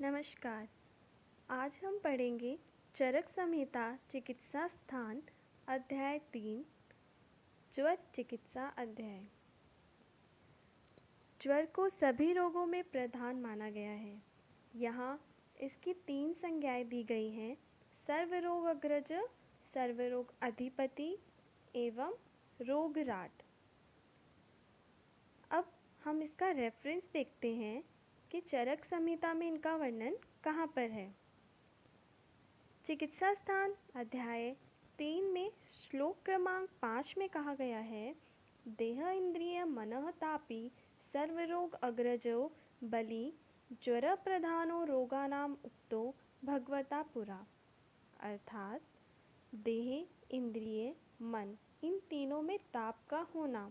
नमस्कार। आज हम पढ़ेंगे चरक संहिता चिकित्सा स्थान अध्याय 3 ज्वर चिकित्सा अध्याय। ज्वर को सभी रोगों में प्रधान माना गया है। यहाँ इसकी 3 संज्ञाएं दी गई हैं: सर्वरोग अग्रज, सर्वरोग अधिपति एवं रोगराट। अब हम इसका रेफरेंस देखते हैं कि चरक संहिता में इनका वर्णन कहाँ पर है। चिकित्सा स्थान अध्याय 3 में श्लोक क्रमांक 5 में कहा गया है, देह इंद्रिय मनः तापी सर्वरोग अग्रजो बलि ज्वर प्रधानो रोगानाम उक्तो भगवता पुरा। अर्थात देह, इंद्रिय, मन इन तीनों में ताप का होना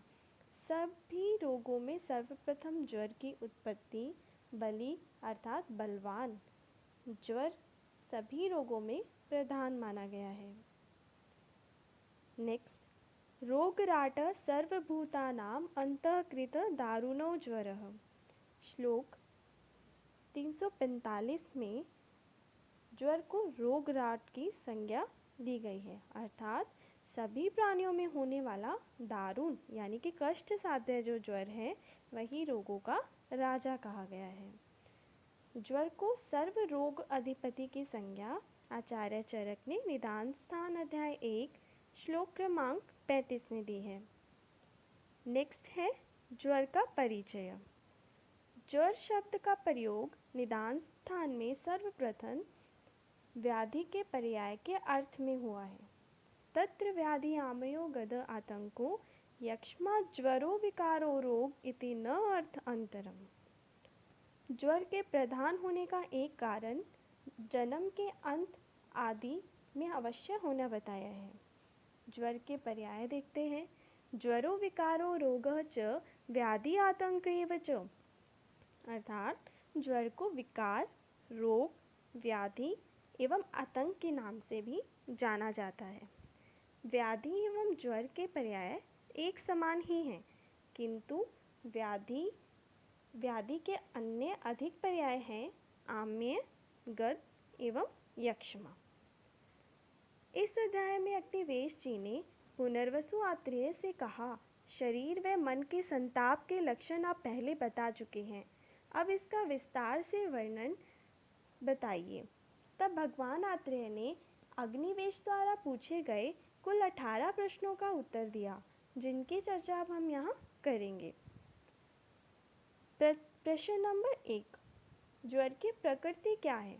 सभी रोगों में सर्वप्रथम ज्वर की उत्पत्ति, बलि अर्थात बलवान ज्वर सभी रोगों में प्रधान माना गया है। नेक्स्ट, रोगराट सर्वभूतानाम अंतःकृत दारुणो ज्वरः। श्लोक 345 में ज्वर को रोगराट की संज्ञा दी गई है, अर्थात सभी प्राणियों में होने वाला दारुण यानी कि कष्ट साध्य जो ज्वर है वही रोगों का राजा कहा गया है। ज्वर को सर्व रोग अधिपति की संज्ञा आचार्य चरक ने निदान स्थान अध्याय 1 श्लोक क्रमांक 35 में दी है। नेक्स्ट है ज्वर का परिचय। ज्वर शब्द का प्रयोग निदान स्थान में सर्वप्रथम व्याधि के पर्याय के अर्थ में हुआ है। तत्र व्याधि आमयो गद आतंको यक्ष्मा ज्वरो विकारो रोग इति न अर्थ अंतरम। ज्वर के प्रधान होने का एक कारण जन्म के अंत आदि में अवश्य होना बताया है। ज्वर के पर्याय देखते हैं, ज्वरो विकारो रोगः च व्याधि आतंक एव च। अर्थात ज्वर को विकार, रोग, व्याधि एवं आतंक के नाम से भी जाना जाता है। व्याधि एवं ज्वर के पर्याय एक समान ही हैं, किंतु व्याधि के अन्य अधिक पर्याय हैं आम्य, गद एवं यक्ष्मा। इस अध्याय में अग्निवेश जी ने पुनर्वसु आत्रेय से कहा, शरीर व मन के संताप के लक्षण आप पहले बता चुके हैं, अब इसका विस्तार से वर्णन बताइए। तब भगवान आत्रेय ने अग्निवेश द्वारा पूछे गए कुल 18 प्रश्नों का उत्तर दिया, जिनकी चर्चा अब हम यहाँ करेंगे। प्रश्न नंबर 1, ज्वर की प्रकृति क्या है?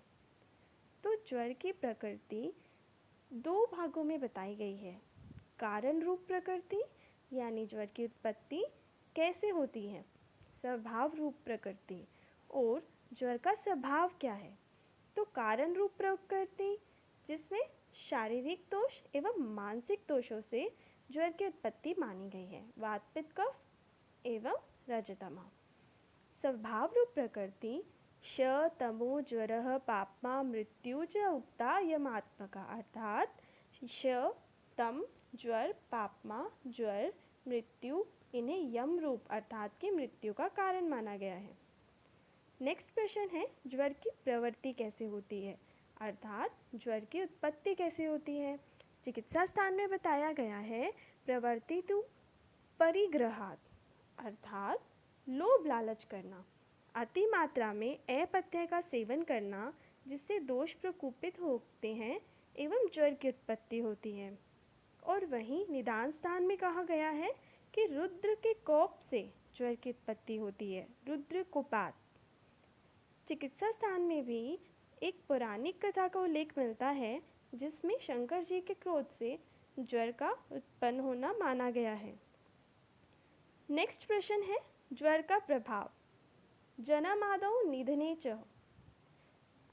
तो ज्वर की प्रकृति 2 भागों में बताई गई है। कारण रूप प्रकृति यानी ज्वर की उत्पत्ति कैसे होती है, स्वभाव रूप प्रकृति, और ज्वर का स्वभाव क्या है। तो कारण रूप प्रकृति जिसमें शारीरिक दोष एवं मानसिक दोषों से ज्वर की उत्पत्ति मानी गई है, वात पित्त कफ एवं रजतमा। स्वभाव रूप प्रकृति श तमो ज्वरः पाप्मा मृत्यु च उक्ता यमात्मका। अर्थात श तम ज्वर, पाप्मा ज्वर, मृत्यु इन्हें यम रूप अर्थात की मृत्यु का कारण माना गया है। नेक्स्ट प्रश्न है, ज्वर की प्रवृत्ति कैसे होती है, अर्थात ज्वर की उत्पत्ति कैसे होती है। चिकित्सा स्थान में बताया गया है, प्रवृत्ति तो परिग्रहात अर्थात लोभ लालच करना, अति मात्रा में अपथ्य का सेवन करना जिससे दोष प्रकोपित होते हैं एवं ज्वर की उत्पत्ति होती है। और वहीं निदान स्थान में कहा गया है कि रुद्र के कोप से ज्वर की उत्पत्ति होती है, रुद्र कोपात। चिकित्सा स्थान में भी एक पौराणिक कथा का उल्लेख मिलता है जिसमें शंकर जी के क्रोध से ज्वर का उत्पन्न होना माना गया है। नेक्स्ट प्रश्न है, ज्वर का प्रभाव। जन्मादौ निधने च।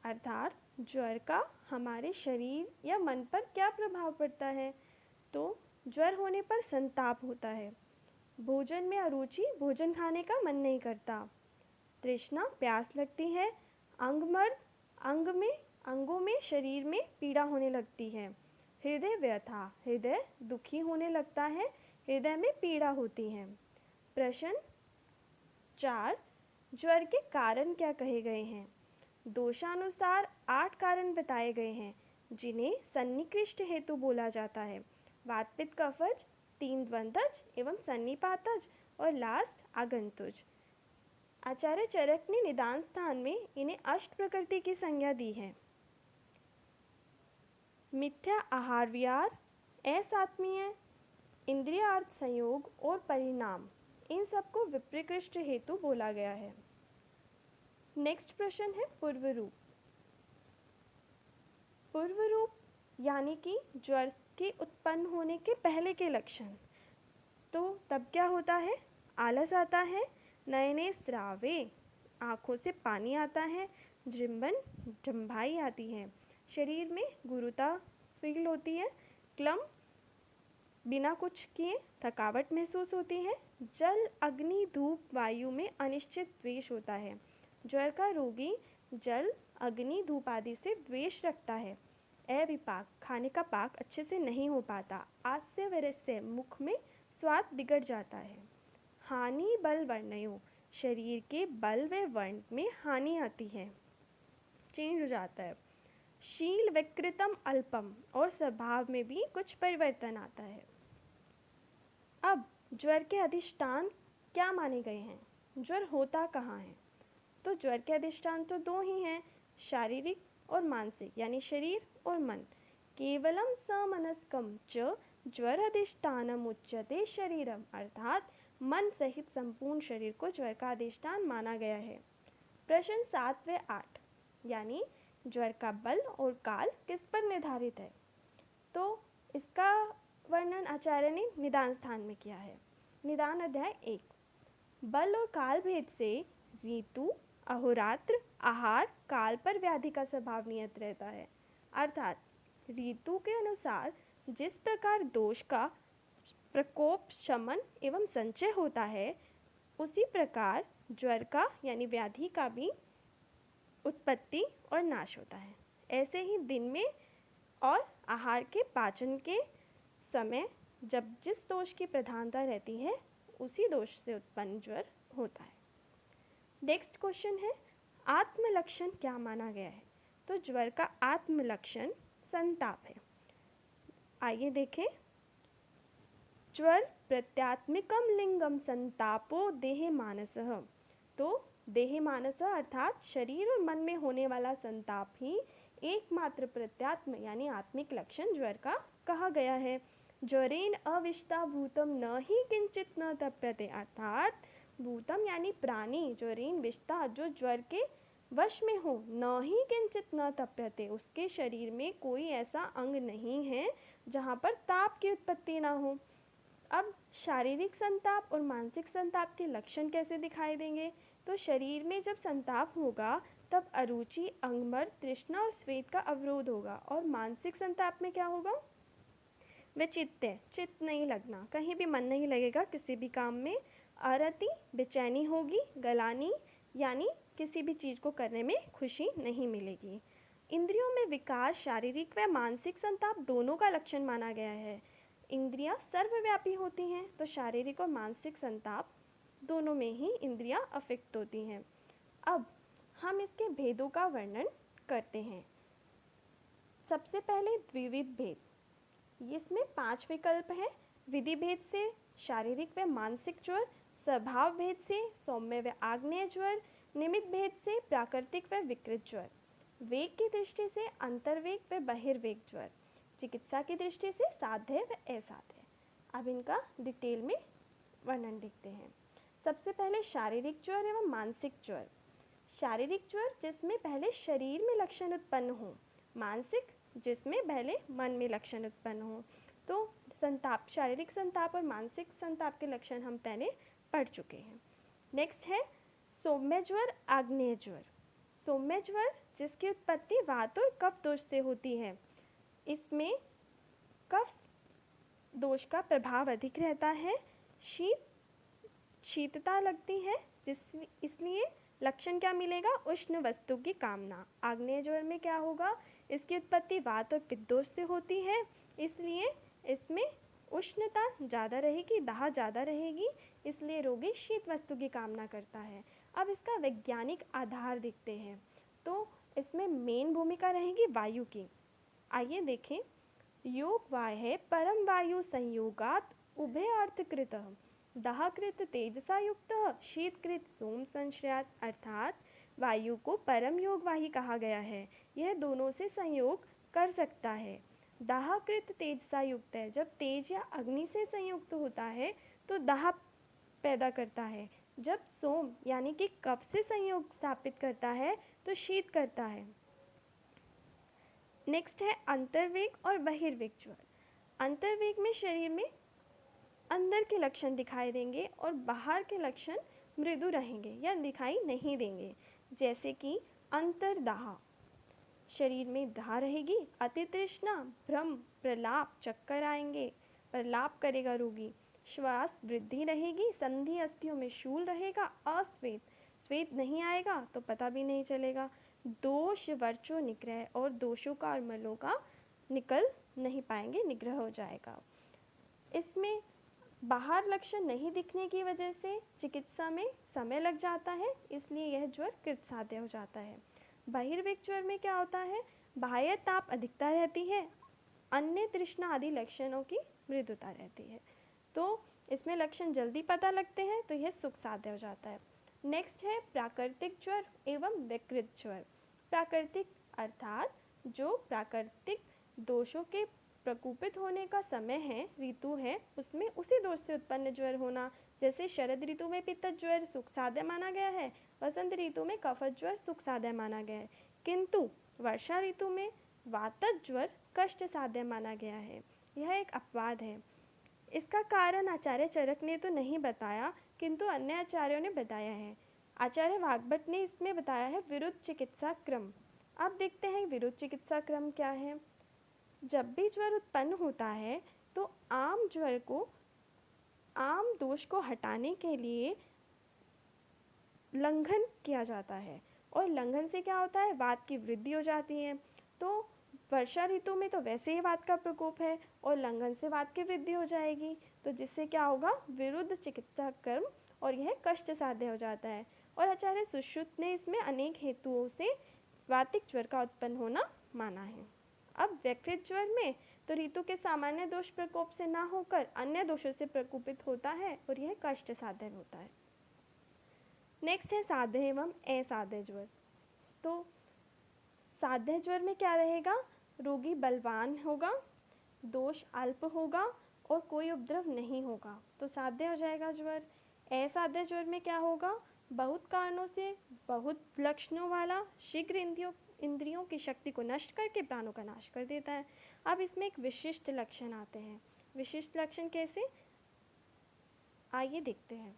अर्थात ज्वर का हमारे शरीर या मन पर क्या प्रभाव पड़ता है। तो ज्वर होने पर संताप होता है, भोजन में अरुचि, भोजन खाने का मन नहीं करता, तृष्णा प्यास लगती है, अंगों में शरीर में पीड़ा होने लगती है, हृदय व्यथा, हृदय दुखी होने लगता है, हृदय में पीड़ा होती है। प्रश्न 4, ज्वर के कारण क्या कहे गए हैं। दोषानुसार 8 कारण बताए गए हैं जिन्हें सन्निकृष्ट हेतु बोला जाता है। वातपित्त कफज, 3 द्वंद्वज एवं सन्निपातज और लास्ट आगंतुज। आचार्य चरक ने निदान स्थान में इन्हें अष्ट प्रकृति की संज्ञा दी है। मिथ्या आहार विहार, असात्मीय, इंद्रियार्थ संयोग और परिणाम, इन सबको विप्रकृष्ट हेतु बोला गया है। नेक्स्ट प्रश्न है पूर्व रूप। पूर्व रूप यानी कि ज्वर के उत्पन्न होने के पहले के लक्षण। तो तब क्या होता है? आलस आता है, नयने स्रावे, आँखों से पानी आता है, जृंभन जम्भाई आती है, शरीर में गुरुता फील होती है, क्लम बिना कुछ किए थकावट महसूस होती है, जल अग्नि धूप वायु में अनिश्चित द्वेष होता है। ज्वर का रोगी जल अग्नि धूप आदि से द्वेष रखता है। अविपाक, खाने का पाक अच्छे से नहीं हो पाता। आस्य वरस्य, मुख में स्वाद बिगड़ जाता है। हानि बल वर्णयो, शरीर के बल व वर्ण में हानि आती है, चेंज हो जाता है। शील विकृतम अल्पम, और स्वभाव में भी कुछ परिवर्तन आता है। अब ज्वर के अधिष्ठान क्या माने गए हैं? ज्वर होता कहाँ है? तो ज्वर के अधिष्ठान तो 2 ही हैं, शारीरिक और मानसिक, यानी शरीर और मन। केवलम समनस्कम च ज्वर अधिष्ठानम उच्यते शरीरम, अर्थात मन सहित संपूर्ण शरीर को ज्वर का अधिष्ठान माना गया है। प्रश्न 7 व 8, यानी ज्वर का बल और काल किस पर निर्धारित है? तो इसका वर्णन आचार्य ने निदान स्थान में किया है। निदान अध्याय 1। बल और काल भेद से ऋतु, अहोरात्र, आहार, काल पर व्याधि का स्वभाव नियत रहता है। अर्थात ऋतु के अनुसार जिस प्रकार दोष का प्रकोप, शमन एवं संचय होता है, उसी प्रकार ज्वर का यानी व्याधि का भी उत्पत्ति और नाश होता है। ऐसे ही दिन में और आहार के पाचन के समय जब जिस दोष की प्रधानता रहती है, उसी दोष से उत्पन्न ज्वर होता है। नेक्स्ट क्वेश्चन है, आत्म लक्षण क्या माना गया है? तो ज्वर का आत्म लक्षण संताप है। आइए देखें। ज्वर प्रत्यात्मिकम लिंगम संतापो देह मानसः। तो देह मानस अर्थात शरीर और मन में होने वाला संताप ही एकमात्र प्रत्यात्म यानी आत्मिक लक्षण ज्वर का कहा गया है। ज्वरेन अविष्टा भूतम न ही किंचित न तप्यते, अर्थात भूतम यानी प्राणी, ज्वरेन विष्टा जो ज्वर के वश में हो, न ही किंचित न तप्यते, उसके शरीर में कोई ऐसा अंग नहीं है जहाँ पर ताप की उत्पत्ति ना हो। अब शारीरिक संताप और मानसिक संताप के लक्षण कैसे दिखाई देंगे? तो शरीर में जब संताप होगा तब अरुचि, अंगमर्द, तृष्णा और स्वेद का अवरोध होगा। और मानसिक संताप में क्या होगा? विचित्त, चित्त नहीं लगना, कहीं भी मन नहीं लगेगा किसी भी काम में। अरति, बेचैनी होगी। गलानी यानी किसी भी चीज़ को करने में खुशी नहीं मिलेगी। इंद्रियों में विकार शारीरिक व मानसिक संताप दोनों का लक्षण माना गया है। इंद्रियां सर्वव्यापी होती हैं, तो शारीरिक और मानसिक संताप दोनों में ही इंद्रियां अफेक्ट होती हैं। अब हम इसके भेदों का वर्णन करते हैं। सबसे पहले द्विविध भेद, इसमें 5 विकल्प हैं। विधि भेद से शारीरिक व मानसिक ज्वर, स्वभाव भेद से सौम्य व आग्नेय ज्वर, निमित्त भेद से प्राकृतिक व विकृत ज्वर, वेग की दृष्टि से अंतर्वेग व बहिर्वेग ज्वर, चिकित्सा की दृष्टि से साध्य व असाध्य। अब इनका डिटेल में वर्णन देखते हैं। सबसे पहले शारीरिक ज्वर एवं मानसिक ज्वर। शारीरिक ज्वर जिसमें पहले शरीर में लक्षण उत्पन्न हो, मानसिक जिसमें पहले मन में लक्षण उत्पन्न हो। तो संताप, शारीरिक संताप और मानसिक संताप के लक्षण हम पहले पढ़ चुके हैं। नेक्स्ट है सौम्य ज्वर, आग्नेय ज्वर। सौम्य ज्वर जिसकी उत्पत्ति वात और कफ दोष से होती है, इसमें कफ दोष का प्रभाव अधिक रहता है। शीतता लगती है, इसलिए लक्षण क्या मिलेगा? उष्ण वस्तु की कामना। आग्नेय ज्वर में क्या होगा? इसकी उत्पत्ति वात और पित्त दोष से होती है, इसलिए इसमें उष्णता ज़्यादा रहेगी, दाह ज़्यादा रहेगी, इसलिए रोगी शीत वस्तु की कामना करता है। अब इसका वैज्ञानिक आधार देखते हैं। तो इसमें मेन भूमिका रहेगी वायु की। आइए देखें, योग वाहे परम वायु संयोगात उभयार्थकृतः दाहकृत तेजसा युक्तः शीतकृत सोम संश्रयात, अर्थात वायु को परम योगवाही कहा गया है। यह दोनों से संयोग कर सकता है। दाहकृत तेजसा युक्त है, जब तेज या अग्नि से संयुक्त होता है तो दाह पैदा करता है। जब सोम यानी कि कफ से संयोग स्थापित करता है तो शीत करता है। नेक्स्ट है अंतर्वेग और बहिर्वेग ज्वर। अंतर्वेग में शरीर में अंदर के लक्षण दिखाई देंगे और बाहर के लक्षण मृदु रहेंगे या दिखाई नहीं देंगे, जैसे कि अंतर्दाह, शरीर में दाह रहेगी, अति तृष्णा, भ्रम, प्रलाप, चक्कर आएंगे, प्रलाप करेगा रोगी, श्वास वृद्धि रहेगी, संधि अस्थियों में शूल रहेगा, अस्वेद, स्वेद नहीं आएगा तो पता भी नहीं चलेगा, दोष वर्चो निग्रह, और दोषों का और मलों का निकल नहीं पाएंगे, निग्रह हो जाएगा। इसमें बाहर लक्षण नहीं दिखने की वजह से चिकित्सा में समय लग जाता है, इसलिए यह ज्वर कृतसाध्य हो जाता है। बहिर्वेग ज्वर में क्या होता है, बाह्य ताप अधिकता रहती है, अन्य तृष्णा आदि लक्षणों की मृदुता रहती है, तो इसमें लक्षण जल्दी पता लगते हैं, तो यह सुख साध्य हो जाता है। नेक्स्ट है प्राकृतिक ज्वर एवं विकृत ज्वर। प्राकृतिक अर्थात जो प्राकृतिक दोषों के प्रकोपित होने का समय है, ऋतु है, उसमें उसी दोष से उत्पन्न ज्वर होना, जैसे शरद ऋतु में पित्त ज्वर सुख साध्य माना गया है, वसंत ऋतु में कफत ज्वर सुख साध्य माना गया है, किंतु वर्षा ऋतु में वातज ज्वर कष्ट साध्य माना गया है। यह एक अपवाद है। इसका कारण आचार्य चरक ने तो नहीं बताया, किंतु अन्य आचार्यों ने बताया है। आचार्य वाग्भट ने इसमें बताया है विरुद्ध चिकित्सा क्रम। अब देखते हैं विरुद्ध चिकित्सा क्रम क्या है। जब भी ज्वर उत्पन्न होता है तो आम दोष को हटाने के लिए लंघन किया जाता है, और लंघन से क्या होता है, वात की वृद्धि हो जाती है। तो वर्षा ऋतु में तो वैसे ही वात का प्रकोप है और लंघन से वात की वृद्धि हो जाएगी, तो जिससे क्या होगा, विरुद्ध चिकित्सा कर्म, और यह कष्ट साध्य हो जाता है। और आचार्य सुश्रुत ने इसमें अनेक हेतुओं से वातिक ज्वर का उत्पन्न होना माना है। अब विकृत ज्वर में तो ऋतु के सामान्य दोष प्रकोप से ना होकर अन्य दोषों से प्रकोपित होता है और यह कष्ट साध्य होता है। नेक्स्ट है साध्य एवं असाध्य ज्वर। तो साध्य ज्वर में क्या रहेगा, रोगी बलवान होगा, दोष अल्प होगा और कोई उपद्रव नहीं होगा, तो साध्य हो जाएगा ज्वर। असाध्य ज्वर में क्या होगा, बहुत कारणों से बहुत लक्षणों वाला, शीघ्र इंद्रियों की शक्ति को नष्ट करके प्राणों का नाश कर देता है। अब इसमें एक विशिष्ट लक्षण आते हैं। विशिष्ट लक्षण कैसे, आइए देखते हैं।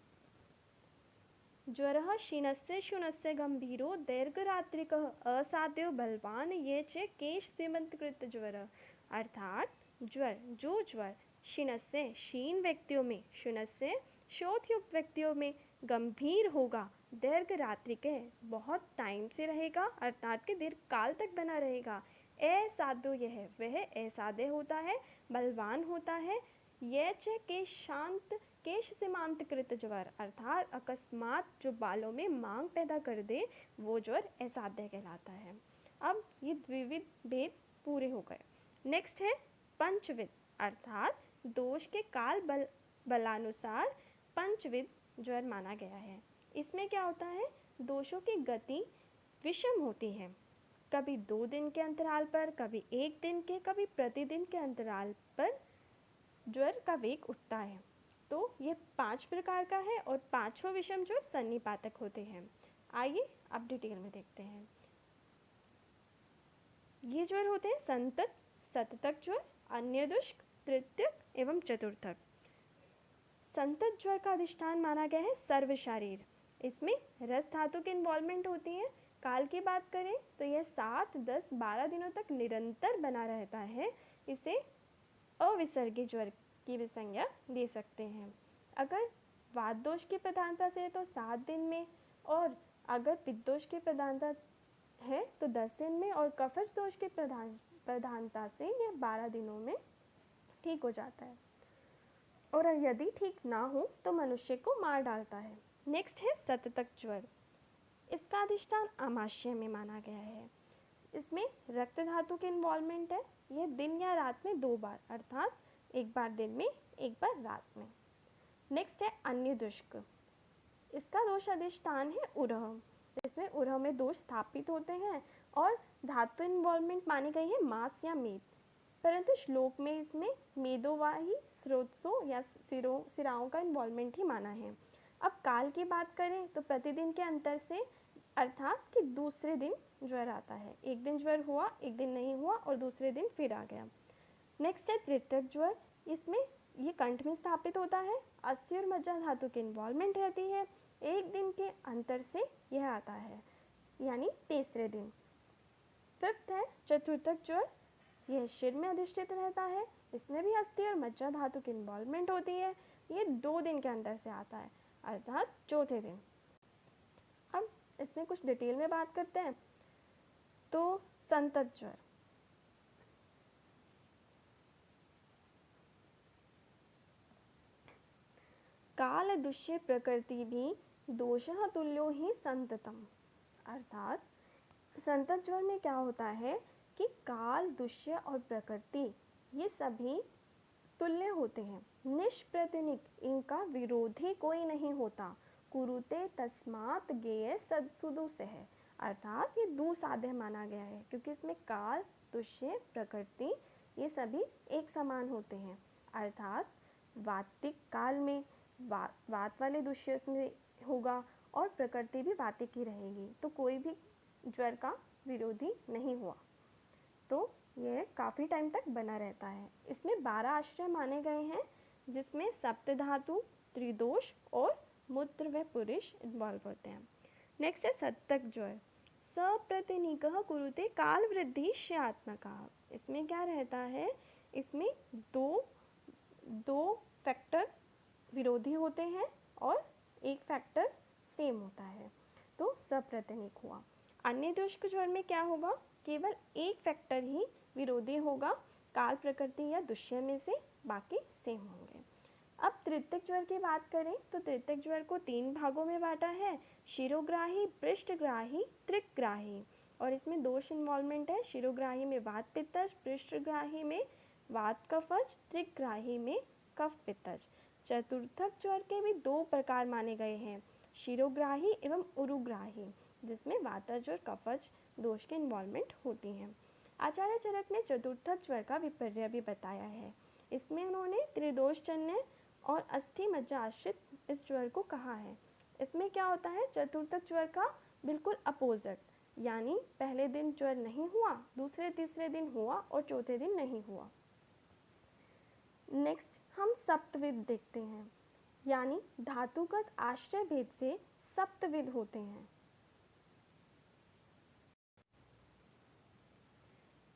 ज्वरः क्षीणस्य शून्यस्य गंभीरो दीर्घरात्रिकः असाध्यो बलवान ये च केश सीमंतकृत ज्वर। अर्थात जो ज्वर क्षीणस्य क्षीण व्यक्तियों में, शून्यस्य शोथयुक्त व्यक्तियों में, गंभीर होगा, दीर्घ रात्रिक है, बहुत टाइम से रहेगा, अर्थात के दीर्घ काल तक बना रहेगा। असाध्यो यह वह असाध्य होता है, बलवान होता है। यह च केश सीमांतकृत ज्वर, अर्थात अकस्मात जो बालों में मांग पैदा कर दे, वो ज्वर असाध्य कहलाता है। अब ये द्विविध भेद पूरे हो गए। नेक्स्ट है पंचविध, अर्थात दोष के काल बलानुसार पंचविध ज्वर माना गया है। इसमें क्या होता है, दोषों की गति विषम होती है, कभी 2 दिन के अंतराल पर, कभी 1 दिन के, कभी प्रतिदिन के अंतराल पर ज्वर का वेग उठता है। तो ये 5 प्रकार का है और पांचों विषम ज्वर सन्निपातक होते हैं। आइए अब डिटेल में देखते हैं। ये ज्वर होते हैं संतत, सततक ज्वर, अन्यदुष्क, तृतीयक एवं चतुर्थक। संतत ज्वर का अधिष्ठान माना गया है सर्व शारीर। इसमें रस धातु की इन्वॉल्वमेंट होती है। काल की बात करें तो यह 7, 10, 12 दिनों तक निरंतर बना रहता है। इसे अविसर्गी ज्वर की भी संज्ञा दे सकते हैं। अगर वात दोष की प्रधानता से तो 7 दिन में, और अगर पित्त दोष की प्रधानता है तो 10 दिन में, और कफज दोष की प्रधानता से यह 12 दिनों में ठीक हो जाता है, और यदि ठीक ना हो तो मनुष्य को मार डालता है। नेक्स्ट है सततक ज्वर। इसका अधिष्ठान आमाशय में माना गया है। इसमें रक्त धातु की इन्वॉल्वमेंट है। यह दिन या रात में 2 बार, अर्थात एक बार दिन में एक बार रात में। नेक्स्ट है अन्य दुष्क। इसका दोष अधिष्ठान है उरह। इसमें उरह में दोष स्थापित होते हैं और धातु इन्वॉल्वमेंट मानी गई है मांस या मेद, परंतु श्लोक में इसमें मेदोवाही स्रोतसों या सिराओं का इन्वॉल्वमेंट ही माना है। अब काल की बात करें तो प्रतिदिन के अंतर से, अर्थात कि दूसरे दिन ज्वर आता है। एक दिन ज्वर हुआ, एक दिन नहीं हुआ और दूसरे दिन फिर आ गया। नेक्स्ट है तृतीयक ज्वर। इसमें ये कंठ में स्थापित होता है, अस्थि और मज्जा धातु की इन्वॉल्वमेंट रहती है, एक दिन के अंतर से यह आता है, यानी तीसरे दिन। फिफ्थ है चतुर्थक ज्वर। यह शिर में अधिष्ठित रहता है, इसमें भी अस्थि और मज्जा धातु की इन्वॉल्वमेंट होती है, ये 2 दिन के अंदर से आता है, अर्थात चौथे दिन। अब इसमें कुछ डिटेल में बात करते हैं। तो संतत ज्वर, काल दुष्य प्रकृति भी दोषः तुल्यो ही संततम, अर्थात संतत ज्वर में क्या होता है कि काल, दुष्य और प्रकृति ये सभी तुल्य होते हैं, निष्प्रतिनिक, इनका विरोधी कोई नहीं होता। कुरुते तस्मात् गेय सदसुदुष है, अर्थात ये दुसाध्य माना गया है क्योंकि इसमें काल, दुष्य, प्रकृति ये सभी एक समान होते हैं, अर्थात वातिक काल में वात वाले दुष्य में होगा और प्रकृति भी वातिक ही रहेगी, तो कोई भी ज्वर का विरोधी नहीं हुआ, तो यह काफ़ी टाइम तक बना रहता है। इसमें 12 आश्रय माने गए हैं, जिसमें सप्तधातु, त्रिदोष और मूत्र व पुरुष इन्वॉल्व होते हैं। नेक्स्ट है सप्तक ज्वर। सप्रतिनिकः कुरुते काल वृद्धि स्यात्मकः। इसमें क्या रहता है, इसमें दो फैक्टर विरोधी होते हैं और एक फैक्टर सेम होता है, तो सप्रतिनिक हुआ। अन्य दुष्क ज्वर में क्या होगा, केवल एक फैक्टर ही विरोधी होगा काल, प्रकृति या दुष्य में से, बाकी सेम होंगे। अब तृतीयक ज्वर की बात करें तो तृतीयक ज्वर को 3 भागों में बांटा है, शिरोग्राही, पृष्ठग्राही, त्रिग्राही, और इसमें दोष इन्वॉल्वमेंट है। शिरोग्राही में वात पित्तज, पृष्ठग्राही में वात कफज, त्रिग्राही में कफ पित्तज। चतुर्थक ज्वर के भी 2 प्रकार माने गए हैं, शिरोग्राही एवं उरुग्राही, जिसमें वातज और कफज दोष की इन्वॉल्वमेंट होती है। आचार्य चरक ने चतुर्थक ज्वर का विपर्य भी बताया है। इसमें उन्होंने त्रिदोषजन्य और अस्थि मज्जा आश्रित इस ज्वर को कहा है। इसमें क्या होता है, चतुर्थक ज्वर का बिल्कुल अपोजिट, यानी पहले दिन ज्वर नहीं हुआ, दूसरे तीसरे दिन हुआ और चौथे दिन नहीं हुआ। नेक्स्ट हम सप्तविध देखते हैं, यानी धातुगत आश्रय भेद से सप्तविध होते हैं।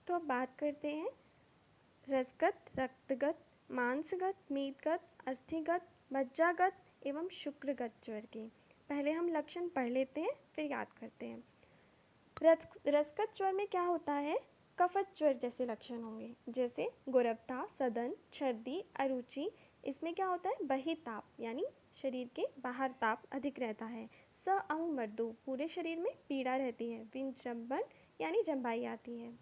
तो अब बात करते हैं रसगत, रक्तगत, मांसगत, मेदगत, अस्थिगत, मज्जागत एवं शुक्रगत ज्वर के। पहले हम लक्षण पढ़ लेते हैं, फिर याद करते हैं। रसगत ज्वर में क्या होता है, कफज ज्वर जैसे लक्षण होंगे, जैसे गुरबता, सदन, छर्दी, अरुचि। इसमें क्या होता है, बहिताप, यानी शरीर के बाहर ताप अधिक रहता है। स अंग मर्दो, पूरे शरीर में पीड़ा रहती है। विंजंबन, यानी जंबाई आती है।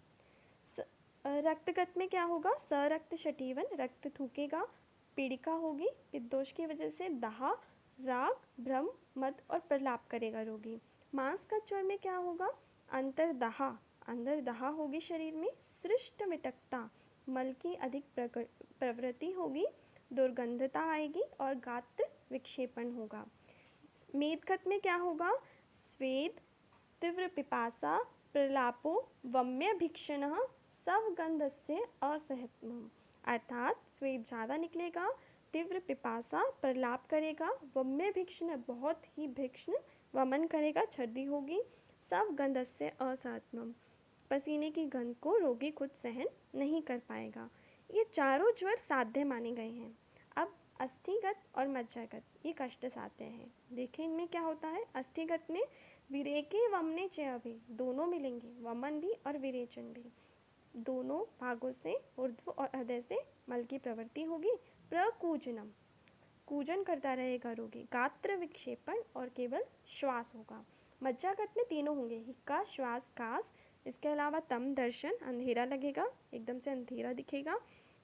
रक्तगत में क्या होगा, सरक्त शटीवन, रक्त थूकेगा, पीड़िका होगी, पित्तदोष की वजह से दाह, राग, भ्रम, मद और प्रलाप करेगा रोगी। मांसगत ज्वर में क्या होगा, अंतरदाह, अंदर दाह होगी शरीर में, सृष्ट मिटकता, मल की अधिक प्रवृत्ति होगी, दुर्गंधता आएगी और गात्र विक्षेपण होगा। मेदगत में क्या होगा, स्वेद, तीव्र पिपासा, प्रलापो, वम्य भीक्षण, सवगंधस्य असहत्वम, अर्थात स्वेद ज़्यादा निकलेगा, तीव्र पिपासा, प्रलाप करेगा, वम्य भीक्षण, बहुत ही भीक्षण वमन करेगा, छर्दी होगी, सवगंधस्य असहत्वम, पसीने की गंध को रोगी खुद सहन नहीं कर पाएगा। ये चारों ज्वर साध्य माने गए हैं। अब अस्थिगत और मज्जागत ये कष्ट साध्य हैं। देखें इनमें क्या होता है, अस्थिगत में विरेके वमने चयभि, दोनों मिलेंगे, वमन भी और विरेचन भी, दोनों भागों से ऊर्ध्व और हृदय से मल की प्रवृत्ति होगी। प्रकूजनम, कूजन करता रहेगा रोगी, गात्र विक्षेपण और केवल श्वास होगा। मज्जागत में तीनों होंगे, हिक्का, श्वास, कास, इसके अलावा तम दर्शन, अंधेरा लगेगा, एकदम से अंधेरा दिखेगा।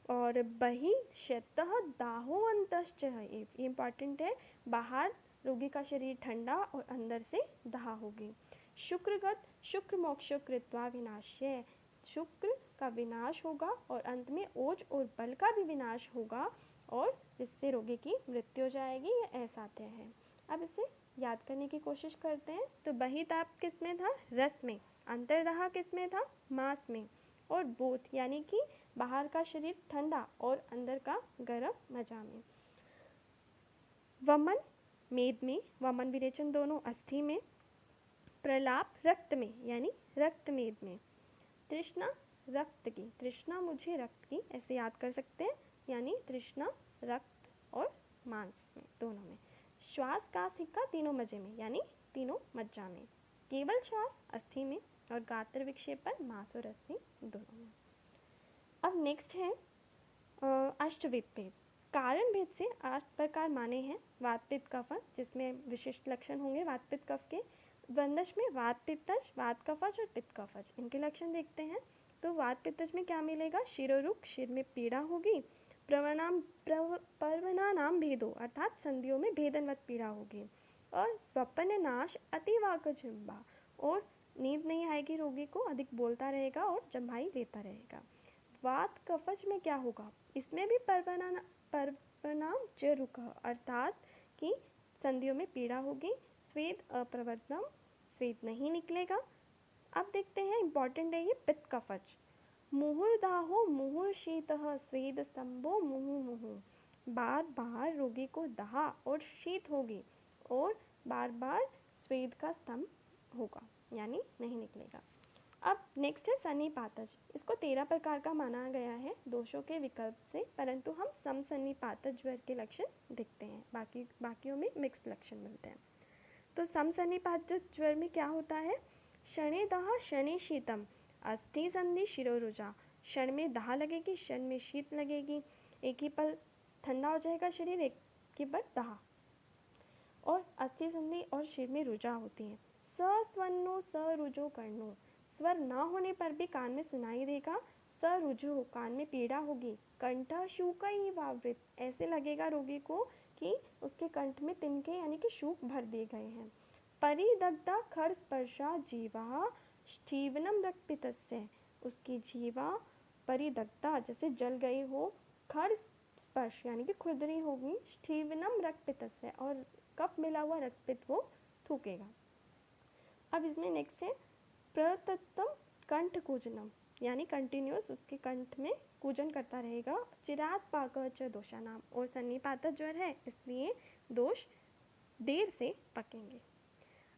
और बहि शतः दाहो अंतश्च है, ये इंपॉर्टेंट है। बाहर रोगी का शरीर ठंडा और अंदर से दाह होगी। शुक्रगत, शुक्र मोक्ष कृत्वा विनाश्य, शुक्र का विनाश होगा और अंत में ओज और बल का भी विनाश होगा और जिससे रोगी की मृत्यु हो जाएगी, ये ऐसा तय है। अब इसे याद करने की कोशिश करते हैं। तो बहिताप किस में था? रस में। अंतर्दाह किस में था? मांस में। और बोथ यानी कि बाहर का शरीर ठंडा और अंदर का गर्म मज्जा में। वमन मेद में, वमन विरेचन दोनों अस्थि में। प्रलाप रक्त में यानी रक्त मेद में। तृष्णा रक्त की, तृष्णा मुझे रक्त की, ऐसे याद कर सकते हैं, यानी तृष्णा रक्त और मांस में, दोनों में। श्वास कास हिक्का तीनों मज्जे में यानी तीनों मज्जा में। केवल श्वास अस्थि में और गात्र विक्षेपण मांस और अस्थि दोनों में। अब नेक्स्ट है अष्टविध भेद। कारण भेद से 8 प्रकार माने हैं। वात पित्त कफज, जिसमें विशिष्ट लक्षण होंगे वात पित्त कफ के। द्वंद्वज में वात पित्तज, वात कफज और पित्त कफज, इनके लक्षण देखते हैं। तो वात पित्तज में क्या मिलेगा? शिरोरुख, सिर में पीड़ा होगी। पर्वनानाम भेदो, अर्थात संधियों में भेदनवत पीड़ा होगी। और स्वप्न नाश अतिवाक जिह्वा, और नींद नहीं आएगी रोगी को, अधिक बोलता रहेगा और जम्भाई लेता रहेगा। वात कफज में क्या होगा? इसमें भी पर्वनाम जरुक, अर्थात कि संधियों में पीड़ा होगी। स्वेद अप्रवर्तनम, स्वेद नहीं निकलेगा। अब देखते हैं, इंपॉर्टेंट है ये पित्त कफज। मुहुर्दाहो मुहुर्शीतः स्वेद स्तंभो मुहु मुहु, बार बार रोगी को दाह और शीत होगी और बार बार स्वेद का स्तंभ होगा, यानी नहीं निकलेगा। अब नेक्स्ट है सन्निपातज। इसको 13 प्रकार का माना गया है दोषों के विकल्प से, परंतु हम समसन्निपातज ज्वर के लक्षण दिखते हैं, बाकियों में मिक्स लक्षण मिलते हैं। तो समसन्निपातज ज्वर में क्या होता है? शनि दाह शनि शीतम, अस्थि संधि शिरोरुजा। क्षण में दाह लगेगी, क्षण में शीत लगेगी, एक ही पल ठंडा हो जाएगा शरीर, एक ही पल दाह। और अस्थि संधि और शिर में रुजा होती है। सस्वनो सरुजो कर्णो, स्वर ना होने पर भी कान में सुनाई देगा। सरुजो, कान में पीड़ा होगी। कंठ शूकई वावृत, ऐसे लगेगा रोगी को कि उसके कंठ में तिनके यानी कि शूक भर दिए गए हैं। परिदग्धा खर स्पर्शा जीवा स्टीवनम रक्तपितस्य, उसकी जीवा परिदग्धा जैसे जल गई हो। खर स्पर्श यानी कि खुरदरी होगी। स्टीवनम रक्तपितस्य, और कफ मिला हुआ रक्तपित्त वो थूकेगा। अब इसमें नेक्स्ट है प्रतत्तम कंठ कूजनम, यानी कंटिन्यूस उसके कंठ में कूजन करता रहेगा। चिरात पाक च दोषा नाम, और सन्निपातज ज्वर है इसलिए दोष देर से पकेंगे।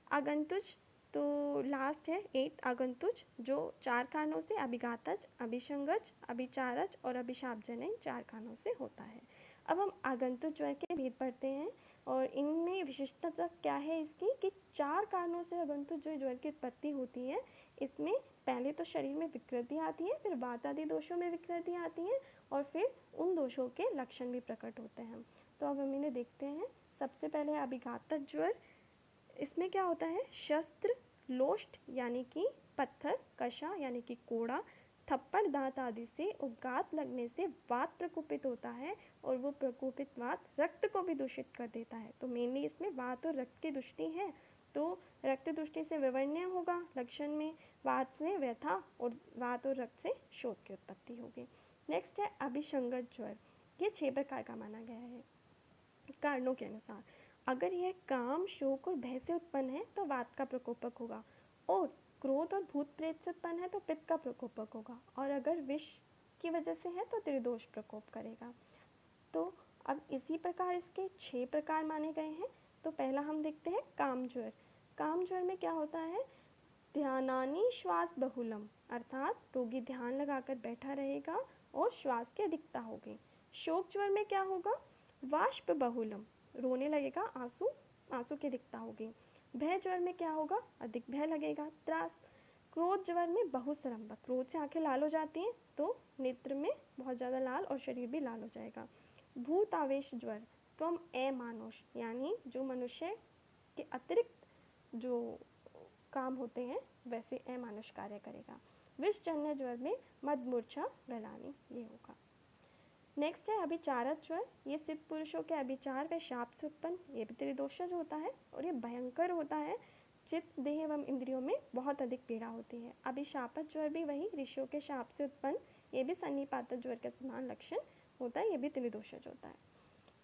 आगंतुज, तो लास्ट है 8 आगंतुज, जो 4 कानों से अभिघातज, अभिसंगज, अभिचारज और अभिशापजनन 4 कानों से होता है। अब हम आगंतुज ज्वर के भेद पढ़ते हैं और इनमें विशिष्टता क्या है इसकी कि 4 कारणों से आगंतुज ज्वर की उत्पत्ति होती है। इसमें पहले तो शरीर में विकृति आती है, फिर वात आदि दोषों में विकृति आती है और फिर उन दोषों के लक्षण भी प्रकट होते हैं। तो अब हम इन्हें देखते हैं। सबसे पहले अभिघातज ज्वर। इसमें क्या होता है? शस्त्र, लोष्ट यानी कि पत्थर, कशा यानी कि कोड़ा, थप्पड़, दांत आदि से उद्गात लगने से वात प्रकोपित होता है और वो प्रकोपित वात रक्त को भी दूषित कर देता है। तो मेनली इसमें वात और रक्त की दृष्टि है, तो रक्त दृष्टि से विवर्ण्य होगा लक्षण में, वात से व्यथा और वात और रक्त से शोथ की उत्पत्ति होगी। नेक्स्ट है अभिसंगत ज्वर। ये 6 प्रकार का माना गया है कारणों के अनुसार। अगर यह काम, शोक और भय से उत्पन्न है तो वात का प्रकोपक होगा, और क्रोध और भूत प्रेत से उत्पन्न है तो पित्त का प्रकोपक होगा, और अगर विष की वजह से है तो त्रिदोष प्रकोप करेगा। तो अब इसी प्रकार इसके 6 प्रकार माने गए हैं। तो पहला हम देखते हैं काम ज्वर। काम ज्वर में क्या होता है? ध्यानानि श्वास बहुलम, अर्थात रोगी ध्यान लगाकर बैठा रहेगा और श्वास की अधिकता होगी। शोक ज्वर में क्या होगा? वाष्प बहुलम, रोने लगेगा, आंसू की अधिकता होगी। भय ज्वर में क्या होगा? अधिक भय लगेगा, त्रास। क्रोध ज्वर में बहुसरंभ, क्रोध से आंखें लाल हो जाती हैं तो नेत्र में बहुत ज़्यादा लाल और शरीर भी लाल हो जाएगा। भूत आवेश ज्वर, त्वम अमानुष, यानी जो मनुष्य के अतिरिक्त जो काम होते हैं वैसे अमानुष कार्य करेगा। विषजन्य ज्वर में मदमूर्छा गलानी, ये होगा। नेक्स्ट है अभिचारक ज्वर। ये सिद्ध पुरुषों के अभिचार व शाप से उत्पन्न, ये भी त्रिदोषज होता है और ये भयंकर होता है। चित्त, देह एवं इंद्रियों में बहुत अधिक पीड़ा होती है। अभिशापक ज्वर भी वही ऋषियों के शाप से उत्पन्न, ये भी सन्निपातक ज्वर के समान लक्षण होता है, ये भी त्रिदोषज होता है।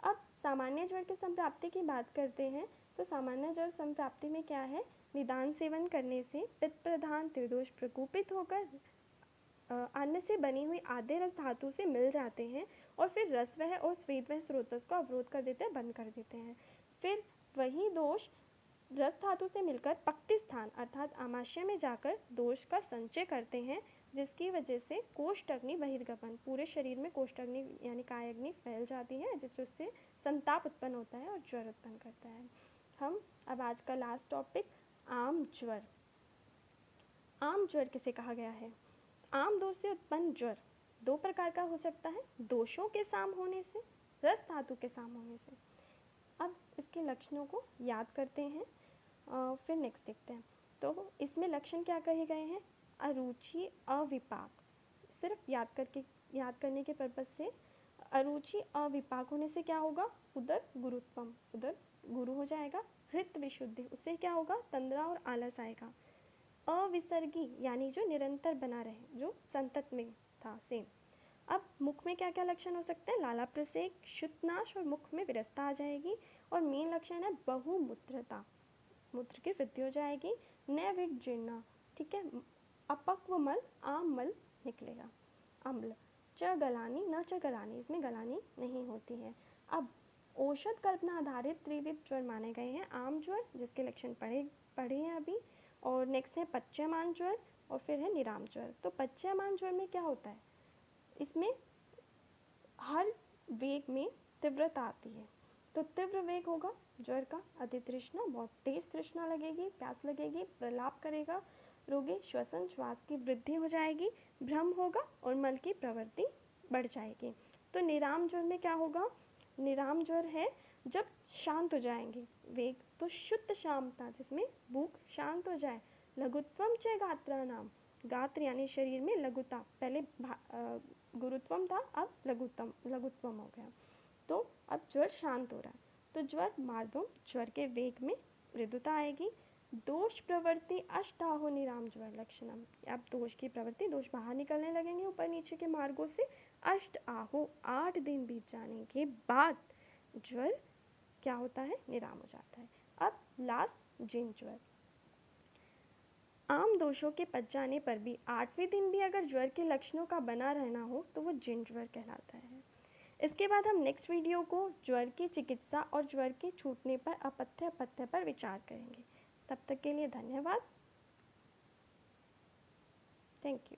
अब सामान्य ज्वर की संप्राप्ति की बात करते हैं। तो सामान्य ज्वर संप्राप्ति में क्या है, निदान सेवन करने से पित्त प्रधान त्रिदोष प्रकोपित होकर अन्न से बनी हुई आधे रस धातु से मिल जाते हैं और फिर रसवह और स्वेदवह स्रोतस को अवरोध कर देते हैं, बंद कर देते हैं। फिर वही दोष रस धातु से मिलकर पक्ति स्थान अर्थात आमाशय में जाकर दोष का संचय करते हैं, जिसकी वजह से कोष्ठग्नि बहिर्गमन, पूरे शरीर में कोष्ठग्नि यानी कायाग्नि फैल जाती है, जिससे संताप उत्पन्न होता है और ज्वर उत्पन्न करता है। हम अब आज का लास्ट टॉपिक आम ज्वर। आम ज्वर किसे कहा गया है? आम दोष से उत्पन्न ज्वर दो प्रकार का हो सकता है, दोषों के साम होने से, रस धातु के साम होने से। अब इसके लक्षणों को याद करते हैं, फिर नेक्स्ट देखते हैं। तो इसमें लक्षण क्या कहे गए हैं? अरुचि, अविपाक। सिर्फ याद करने के पर्पज से अरुचि अविपाक होने से क्या होगा? उदर गुरुत्वम, उदर गुरु हो जाएगा। हृत विशुद्धि, उससे क्या होगा? तंद्रा और आलस आएगा। अविसर्गी यानी जो निरंतर बना रहे, जो संतत में था, सेम। अब मुख में क्या क्या लक्षण हो सकते हैं? लाला प्रसेक, शुद्धनाश और मुख में विरसता आ जाएगी। और मेन लक्षण है बहुमूत्रता, मूत्र की वृद्धि हो जाएगी। नैविजीर्णा, ठीक है, अपक्व मल, आम मल निकलेगा। अम्ल, च गलानी, न च गलानी, इसमें गलानी नहीं होती है। अब औषध कल्पना आधारित त्रिविध ज्वर माने गए हैं आम ज्वर, जिसके लक्षण पढ़े हैं अभी। और नेक्स्ट है पच्यमान ज्वर और फिर है निराम ज्वर। तो पच्यमान ज्वर में क्या होता है? इसमें हर वेग में तीव्रता आती है। तो तीव्र वेग होगा ज्वर का, अति तृष्णा, बहुत तेज तृष्णा लगेगी, प्यास लगेगी, प्रलाप करेगा रोगी, श्वसन श्वास की वृद्धि हो जाएगी, भ्रम होगा और मल की प्रवृत्ति बढ़ जाएगी। तो निराम ज्वर में क्या होगा? निराम ज्वर है जब शांत हो जाएंगे वेग, तो शुद्ध शांतता, जिसमें भूख शांत हो जाए। लघुत्वम च गात्रा नाम, गात्र यानी शरीर में लघुता, पहले गुरुत्वम था, अब लघुत्वम हो गया। तो अब ज्वर शांत हो रहा है। तो ज्वर मार्दम, ज्वर के वेग में मृदुता आएगी। दोष प्रवृत्ति अष्टाहो निराम ज्वर लक्षणम, अब दोष की प्रवृत्ति, दोष बाहर निकलने लगेंगे ऊपर नीचे के मार्गों से। अष्ट आहो, 8 दिन बीत जाने के बाद ज्वर क्या होता है? निराम हो जाता है। अब लास्ट जिन ज्वर। आम दोषों के पच जाने पर भी 8वें दिन भी अगर ज्वर के लक्षणों का बना रहना हो तो वो जिन ज्वर कहलाता है। इसके बाद हम नेक्स्ट वीडियो को ज्वर की चिकित्सा और ज्वर के छूटने पर अपथ्य पर विचार करेंगे। तब तक के लिए धन्यवाद। Thank you.